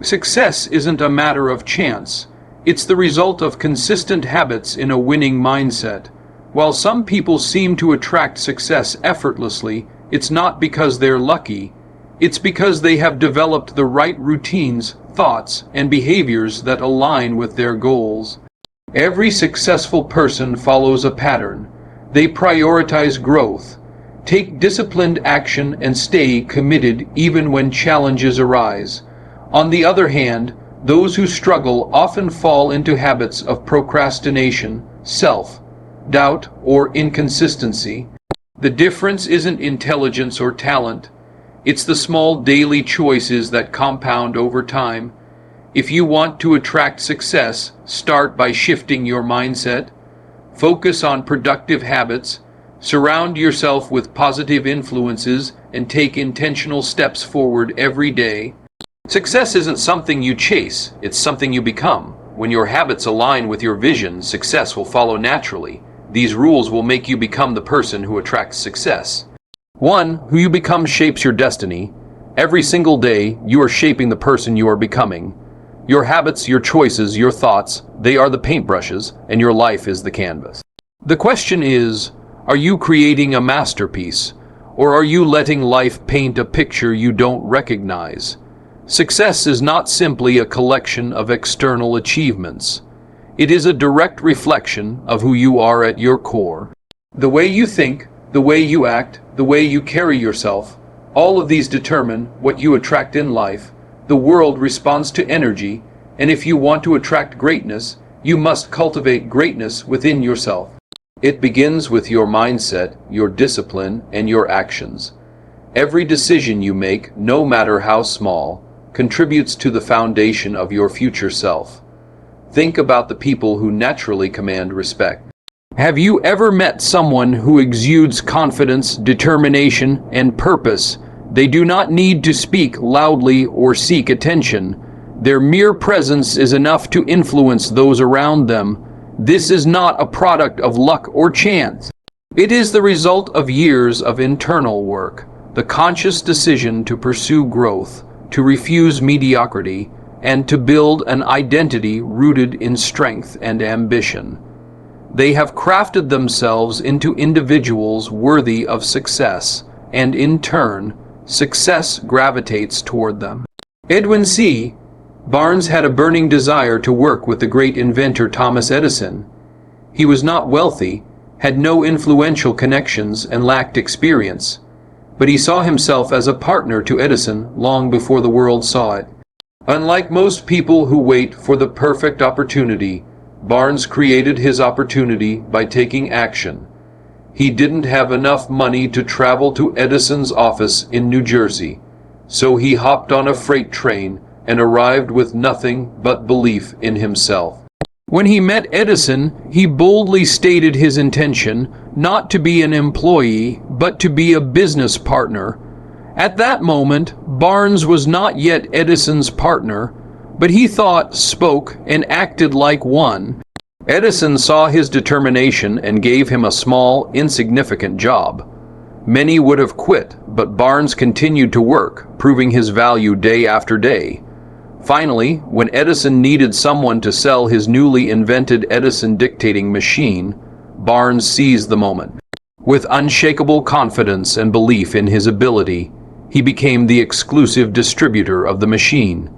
Success isn't a matter of chance. It's the result of consistent habits in a winning mindset. While some people seem to attract success effortlessly, it's not because they're lucky. It's because they have developed the right routines, thoughts, and behaviors that align with their goals. Every successful person follows a pattern. They prioritize growth, take disciplined action, and stay committed even when challenges arise. On the other hand, those who struggle often fall into habits of procrastination, self-doubt, or inconsistency. The difference isn't intelligence or talent. It's the small daily choices that compound over time. If you want to attract success, start by shifting your mindset. Focus on productive habits. Surround yourself with positive influences and take intentional steps forward every day. Success isn't something you chase, it's something you become. When your habits align with your vision, success will follow naturally. These rules will make you become the person who attracts success. 1. Who you become shapes your destiny. Every single day, you are shaping the person you are becoming. Your habits, your choices, your thoughts, they are the paintbrushes, and your life is the canvas. The question is, are you creating a masterpiece, or are you letting life paint a picture you don't recognize? Success is not simply a collection of external achievements. It is a direct reflection of who you are at your core. The way you think, the way you act, the way you carry yourself, all of these determine what you attract in life. The world responds to energy, and if you want to attract greatness, you must cultivate greatness within yourself. It begins with your mindset, your discipline, and your actions. Every decision you make, no matter how small, contributes to the foundation of your future self. Think about the people who naturally command respect. Have you ever met someone who exudes confidence, determination, and purpose? They do not need to speak loudly or seek attention. Their mere presence is enough to influence those around them. This is not a product of luck or chance. It is the result of years of internal work, the conscious decision to pursue growth, to refuse mediocrity, and to build an identity rooted in strength and ambition. They have crafted themselves into individuals worthy of success, and in turn, success gravitates toward them. Edwin C. Barnes had a burning desire to work with the great inventor Thomas Edison. He was not wealthy, had no influential connections, and lacked experience, but he saw himself as a partner to Edison long before the world saw it. Unlike most people who wait for the perfect opportunity, Barnes created his opportunity by taking action. He didn't have enough money to travel to Edison's office in New Jersey, so he hopped on a freight train and arrived with nothing but belief in himself. When he met Edison, he boldly stated his intention not to be an employee, but to be a business partner. At that moment, Barnes was not yet Edison's partner, but he thought, spoke, and acted like one. Edison saw his determination and gave him a small, insignificant job. Many would have quit, but Barnes continued to work, proving his value day after day. Finally, when Edison needed someone to sell his newly invented Edison dictating machine, Barnes seized the moment. With unshakable confidence and belief in his ability, he became the exclusive distributor of the machine.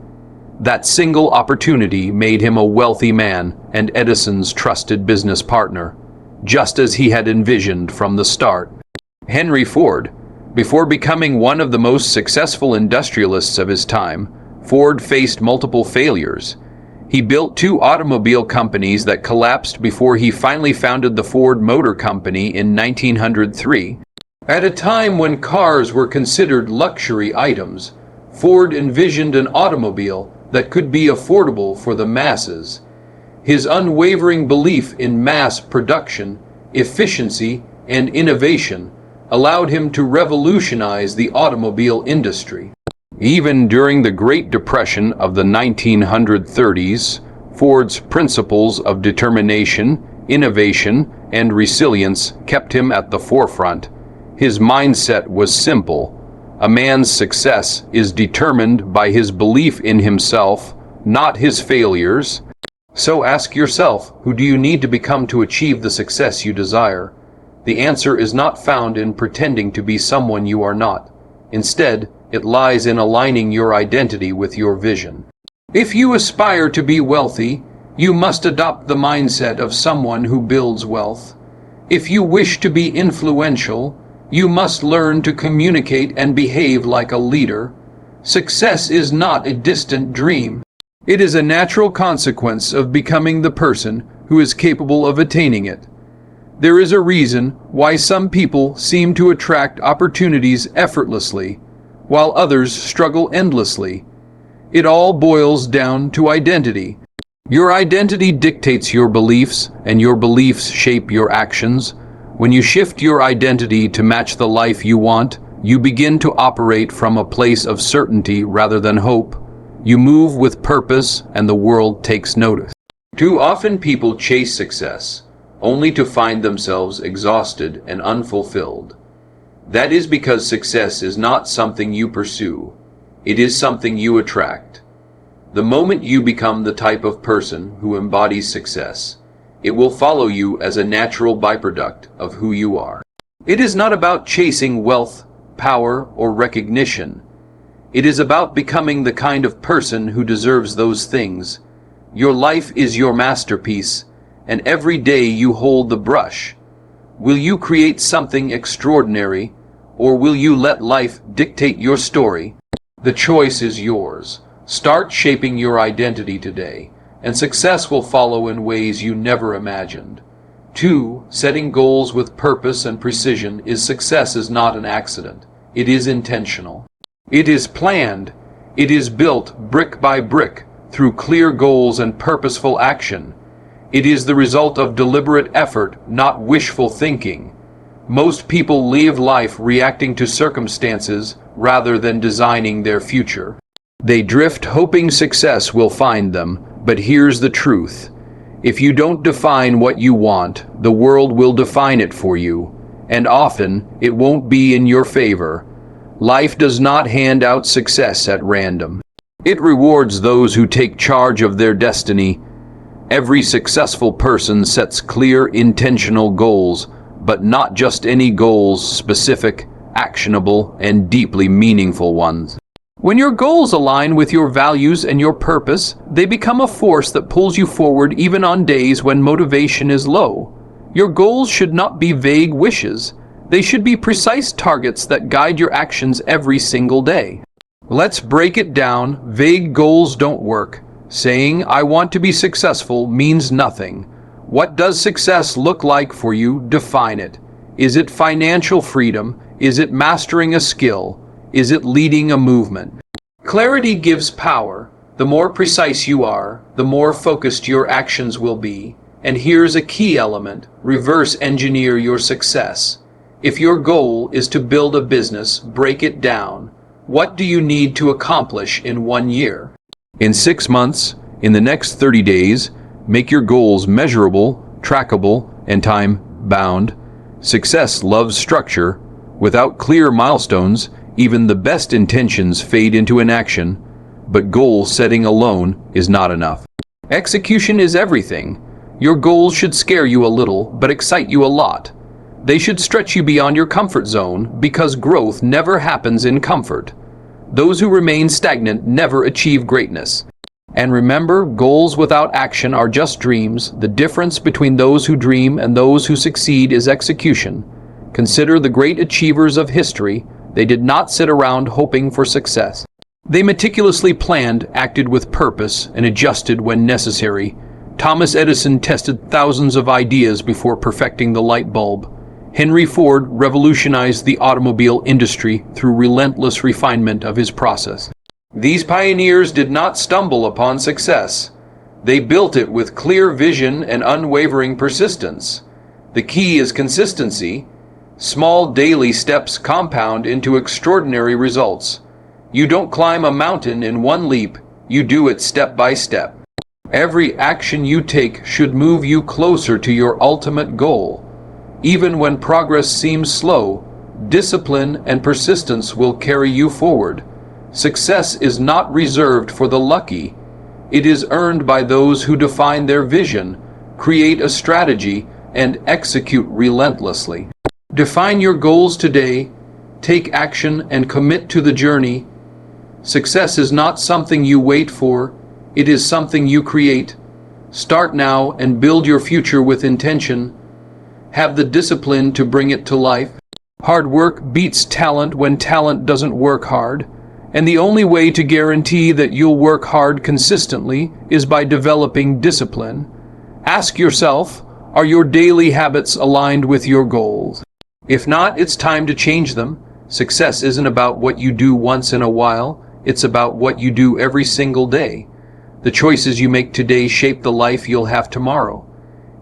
That single opportunity made him a wealthy man and Edison's trusted business partner, just as he had envisioned from the start. Henry Ford, before becoming one of the most successful industrialists of his time, Ford faced multiple failures. He built 2 automobile companies that collapsed before he finally founded the Ford Motor Company in 1903. At a time when cars were considered luxury items, Ford envisioned an automobile that could be affordable for the masses. His unwavering belief in mass production, efficiency, and innovation allowed him to revolutionize the automobile industry. Even during the Great Depression of the 1930s, Ford's principles of determination, innovation, and resilience kept him at the forefront. His mindset was simple: A man's success is determined by his belief in himself, not his failures. So ask yourself, who do you need to become to achieve the success you desire? The answer is not found in pretending to be someone you are not. Instead, it lies in aligning your identity with your vision. If you aspire to be wealthy, you must adopt the mindset of someone who builds wealth. If you wish to be influential, you must learn to communicate and behave like a leader. Success is not a distant dream. It is a natural consequence of becoming the person who is capable of attaining it. There is a reason why some people seem to attract opportunities effortlessly, while others struggle endlessly. It all boils down to identity. Your identity dictates your beliefs, and your beliefs shape your actions. When you shift your identity to match the life you want, you begin to operate from a place of certainty rather than hope. You move with purpose, and the world takes notice. Too often people chase success, only to find themselves exhausted and unfulfilled. That is because success is not something you pursue. It is something you attract. The moment you become the type of person who embodies success, it will follow you as a natural byproduct of who you are. It is not about chasing wealth, power, or recognition. It is about becoming the kind of person who deserves those things. Your life is your masterpiece, and every day you hold the brush. Will you create something extraordinary, or will you let life dictate your story? The choice is yours. Start shaping your identity today, and success will follow in ways you never imagined. 2. Setting goals with purpose and precision. Success is not an accident. It is intentional. It is planned. It is built brick by brick through clear goals and purposeful action. It is the result of deliberate effort, not wishful thinking. Most people live life reacting to circumstances rather than designing their future. They drift hoping success will find them, but here's the truth. If you don't define what you want, the world will define it for you, and often it won't be in your favor. Life does not hand out success at random. It rewards those who take charge of their destiny. Every successful person sets clear, intentional goals, but not just any goals, specific, actionable, and deeply meaningful ones. When your goals align with your values and your purpose, they become a force that pulls you forward even on days when motivation is low. Your goals should not be vague wishes. They should be precise targets that guide your actions every single day. Let's break it down. Vague goals don't work. Saying, "I want to be successful," means nothing. What does success look like for you? Define it. Is it financial freedom? Is it mastering a skill? Is it leading a movement? Clarity gives power. The more precise you are, the more focused your actions will be. And here's a key element: reverse engineer your success. If your goal is to build a business, break it down. What do you need to accomplish in 1 year? In 6 months, in the next 30 days, make your goals measurable, trackable, and time-bound. Success loves structure. Without clear milestones, even the best intentions fade into inaction, but goal setting alone is not enough. Execution is everything. Your goals should scare you a little, but excite you a lot. They should stretch you beyond your comfort zone, because growth never happens in comfort. Those who remain stagnant never achieve greatness. And remember, goals without action are just dreams. The difference between those who dream and those who succeed is execution. Consider the great achievers of history. They did not sit around hoping for success. They meticulously planned, acted with purpose, and adjusted when necessary. Thomas Edison tested thousands of ideas before perfecting the light bulb. Henry Ford revolutionized the automobile industry through relentless refinement of his process. These pioneers did not stumble upon success. They built it with clear vision and unwavering persistence. The key is consistency. Small daily steps compound into extraordinary results. You don't climb a mountain in one leap, you do it step by step. Every action you take should move you closer to your ultimate goal. Even when progress seems slow, Discipline and persistence will carry you forward. Success is not reserved for the lucky. It is earned by those who define their vision, create a strategy, and execute relentlessly. Define your goals today, take action, and commit to the journey. Success is not something you wait for, it is something you create. Start now and build your future with intention. Have the discipline to bring it to life. Hard work beats talent when talent doesn't work hard. And the only way to guarantee that you'll work hard consistently is by developing discipline. Ask yourself, are your daily habits aligned with your goals? If not, it's time to change them. Success isn't about what you do once in a while, it's about what you do every single day. The choices you make today shape the life you'll have tomorrow.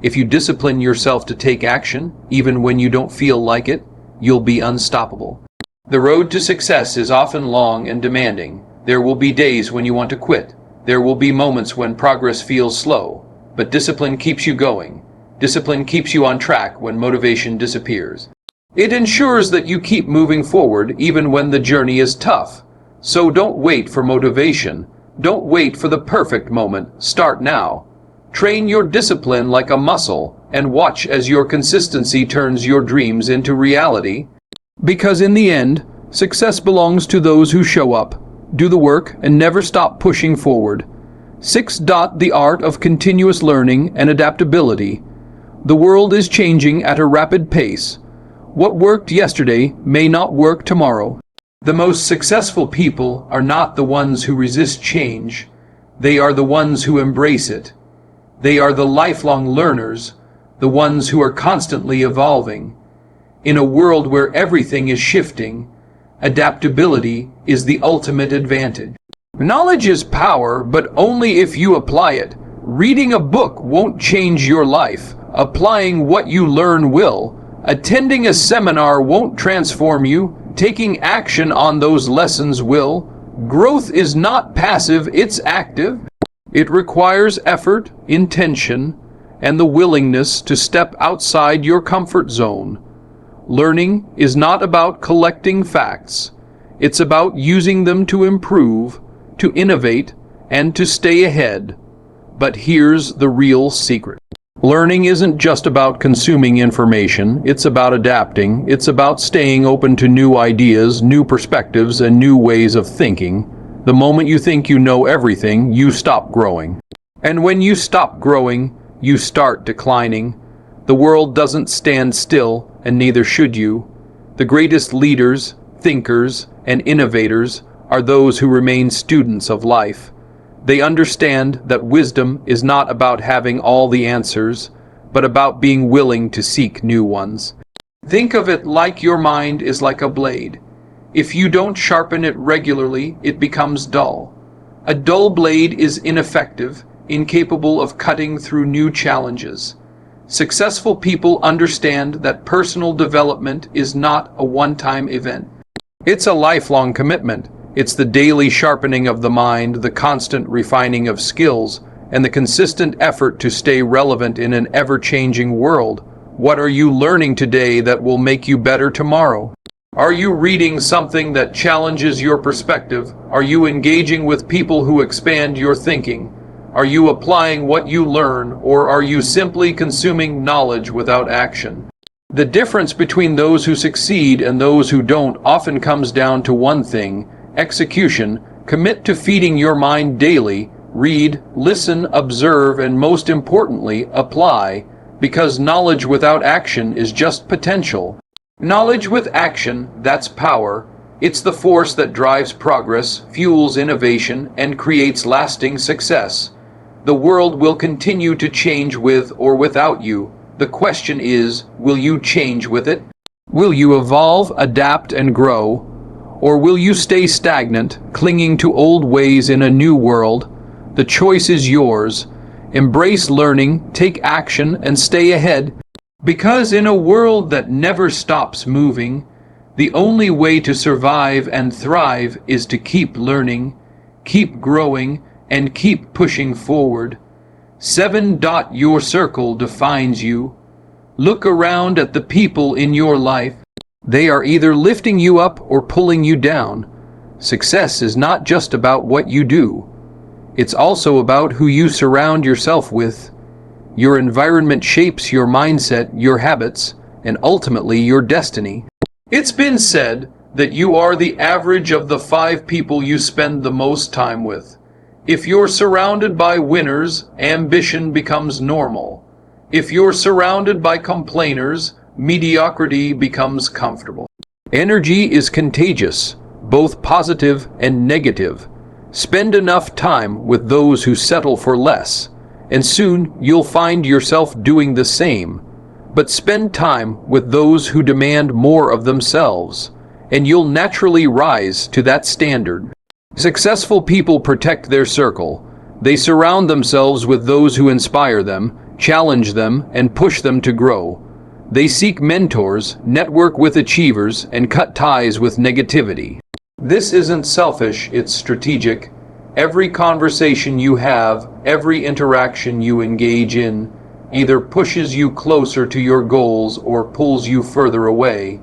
If you discipline yourself to take action, even when you don't feel like it, you'll be unstoppable. The road to success is often long and demanding. There will be days when you want to quit. There will be moments when progress feels slow. But discipline keeps you going. Discipline keeps you on track when motivation disappears. It ensures that you keep moving forward even when the journey is tough. So don't wait for motivation. Don't wait for the perfect moment. Start now. Train your discipline like a muscle and watch as your consistency turns your dreams into reality. Because in the end, success belongs to those who show up, do the work, and never stop pushing forward. 6. The art of continuous learning and adaptability. The world is changing at a rapid pace. What worked yesterday may not work tomorrow. The most successful people are not the ones who resist change. They are the ones who embrace it. They are the lifelong learners, the ones who are constantly evolving. In a world where everything is shifting, adaptability is the ultimate advantage. Knowledge is power, but only if you apply it. Reading a book won't change your life. Applying what you learn will. Attending a seminar won't transform you. Taking action on those lessons will. Growth is not passive, it's active. It requires effort, intention, and the willingness to step outside your comfort zone. Learning is not about collecting facts. It's about using them to improve, to innovate, and to stay ahead. But here's the real secret. Learning isn't just about consuming information, it's about adapting, it's about staying open to new ideas, new perspectives, and new ways of thinking. The moment you think you know everything, you stop growing. And when you stop growing, you start declining. The world doesn't stand still, and neither should you. The greatest leaders, thinkers, and innovators are those who remain students of life. They understand that wisdom is not about having all the answers, but about being willing to seek new ones. Think of it like your mind is like a blade. If you don't sharpen it regularly, it becomes dull. A dull blade is ineffective, incapable of cutting through new challenges. Successful people understand that personal development is not a one-time event. It's a lifelong commitment. It's the daily sharpening of the mind, the constant refining of skills, and the consistent effort to stay relevant in an ever-changing world. What are you learning today that will make you better tomorrow? Are you reading something that challenges your perspective? Are you engaging with people who expand your thinking? Are you applying what you learn, or are you simply consuming knowledge without action? The difference between those who succeed and those who don't often comes down to one thing: execution. Commit to feeding your mind daily. Read, listen, observe, and most importantly, apply, because knowledge without action is just potential. Knowledge with action, that's power. It's the force that drives progress, fuels innovation, and creates lasting success. The world will continue to change with or without you. The question is, will you change with it? Will you evolve, adapt, and grow? Or will you stay stagnant, clinging to old ways in a new world? The choice is yours. Embrace learning, take action, and stay ahead. Because in a world that never stops moving, the only way to survive and thrive is to keep learning, keep growing, and keep pushing forward. 7. Your circle defines you. Look around at the people in your life. They are either lifting you up or pulling you down. Success is not just about what you do. It's also about who you surround yourself with. Your environment shapes your mindset, your habits, and ultimately your destiny. It's been said that you are the average of the 5 people you spend the most time with. If you're surrounded by winners, ambition becomes normal. If you're surrounded by complainers, mediocrity becomes comfortable. Energy is contagious, both positive and negative. Spend enough time with those who settle for less, and soon you'll find yourself doing the same. But spend time with those who demand more of themselves, and you'll naturally rise to that standard. Successful people protect their circle. They surround themselves with those who inspire them, challenge them, and push them to grow. They seek mentors, network with achievers, and cut ties with negativity. This isn't selfish, it's strategic. Every conversation you have, every interaction you engage in, either pushes you closer to your goals or pulls you further away.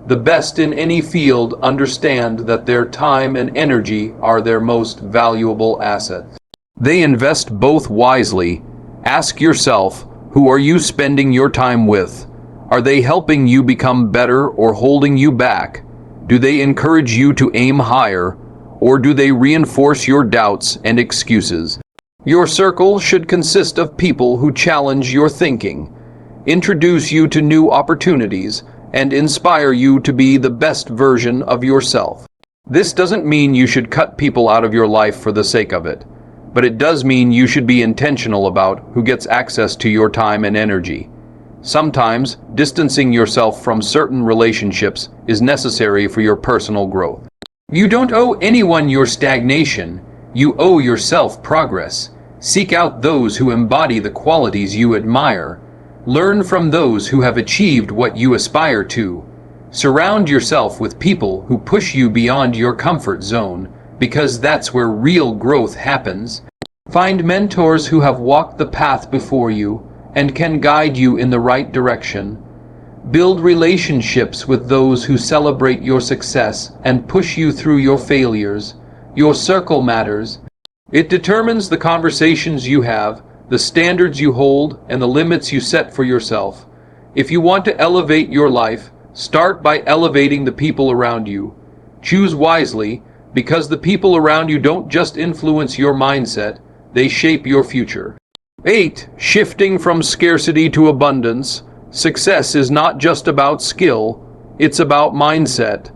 The best in any field understand that their time and energy are their most valuable assets. They invest both wisely. Ask yourself, who are you spending your time with? Are they helping you become better or holding you back? Do they encourage you to aim higher, or do they reinforce your doubts and excuses? Your circle should consist of people who challenge your thinking, introduce you to new opportunities, and inspire you to be the best version of yourself. This doesn't mean you should cut people out of your life for the sake of it, but it does mean you should be intentional about who gets access to your time and energy. Sometimes, distancing yourself from certain relationships is necessary for your personal growth. You don't owe anyone your stagnation. You owe yourself progress. Seek out those who embody the qualities you admire. Learn from those who have achieved what you aspire to. Surround yourself with people who push you beyond your comfort zone, because that's where real growth happens. Find mentors who have walked the path before you and can guide you in the right direction. Build relationships with those who celebrate your success and push you through your failures. Your circle matters. It determines the conversations you have, the standards you hold, and the limits you set for yourself. If you want to elevate your life, start by elevating the people around you. Choose wisely, because the people around you don't just influence your mindset, they shape your future. 8. Shifting from scarcity to abundance. Success is not just about skill, it's about mindset.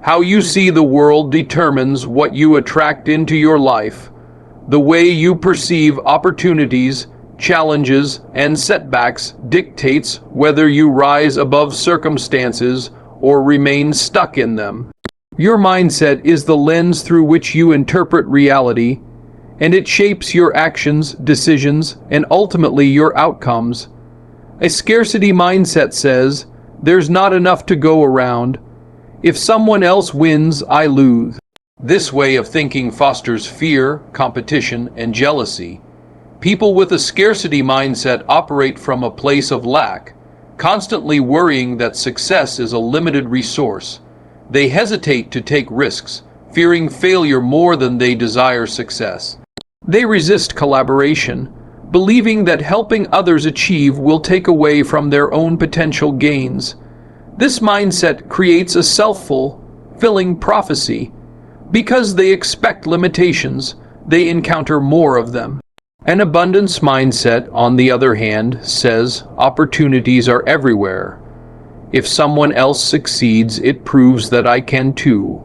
How you see the world determines what you attract into your life. The way you perceive opportunities, challenges, and setbacks dictates whether you rise above circumstances or remain stuck in them. Your mindset is the lens through which you interpret reality, and it shapes your actions, decisions, and ultimately your outcomes. A scarcity mindset says, "There's not enough to go around. If someone else wins, I lose." This way of thinking fosters fear, competition, and jealousy. People with a scarcity mindset operate from a place of lack, constantly worrying that success is a limited resource. They hesitate to take risks, fearing failure more than they desire success. They resist collaboration, believing that helping others achieve will take away from their own potential gains. This mindset creates a self-fulfilling prophecy. Because they expect limitations, they encounter more of them. An abundance mindset, on the other hand, says opportunities are everywhere. If someone else succeeds, it proves that I can too.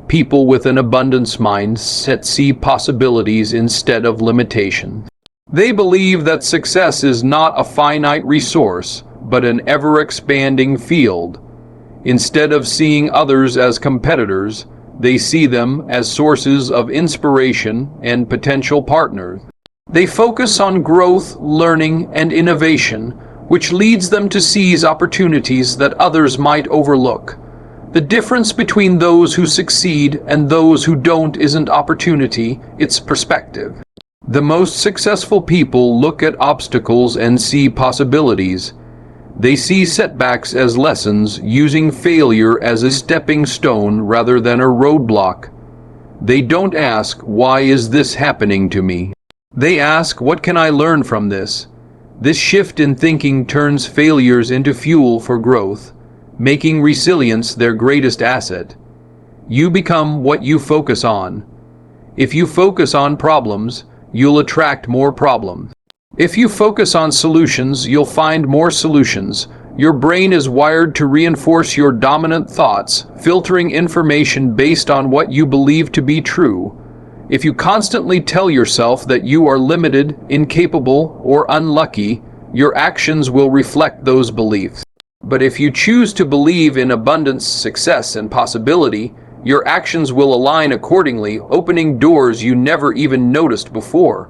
People with an abundance mindset see possibilities instead of limitations. They believe that success is not a finite resource, but an ever-expanding field. Instead of seeing others as competitors, they see them as sources of inspiration and potential partners. They focus on growth, learning, and innovation, which leads them to seize opportunities that others might overlook. The difference between those who succeed and those who don't isn't opportunity, it's perspective. The most successful people look at obstacles and see possibilities. They see setbacks as lessons, using failure as a stepping stone rather than a roadblock. They don't ask, "Why is this happening to me?" They ask, "What can I learn from this?" This shift in thinking turns failures into fuel for growth, making resilience their greatest asset. You become what you focus on. If you focus on problems, you'll attract more problems. If you focus on solutions, you'll find more solutions. Your brain is wired to reinforce your dominant thoughts, filtering information based on what you believe to be true. If you constantly tell yourself that you are limited, incapable, or unlucky, your actions will reflect those beliefs. But if you choose to believe in abundance, success, and possibility, your actions will align accordingly, opening doors you never even noticed before.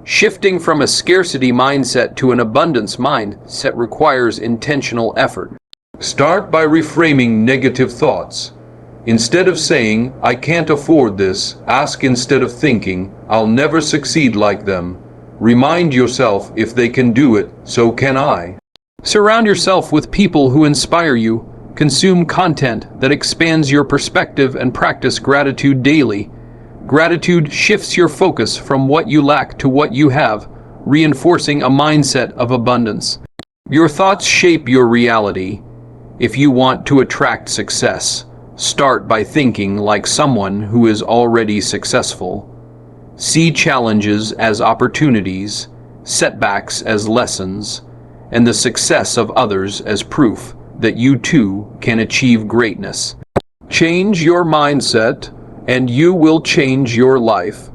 Shifting from a scarcity mindset to an abundance mindset requires intentional effort. Start by reframing negative thoughts. Instead of saying, "I can't afford this," ask instead of thinking, "I'll never succeed like them." Remind yourself, "If they can do it, so can I." Surround yourself with people who inspire you. Consume content that expands your perspective and practice gratitude daily. Gratitude shifts your focus from what you lack to what you have, reinforcing a mindset of abundance. Your thoughts shape your reality. If you want to attract success, start by thinking like someone who is already successful. See challenges as opportunities, setbacks as lessons, and the success of others as proof that you too can achieve greatness. Change your mindset, and you will change your life.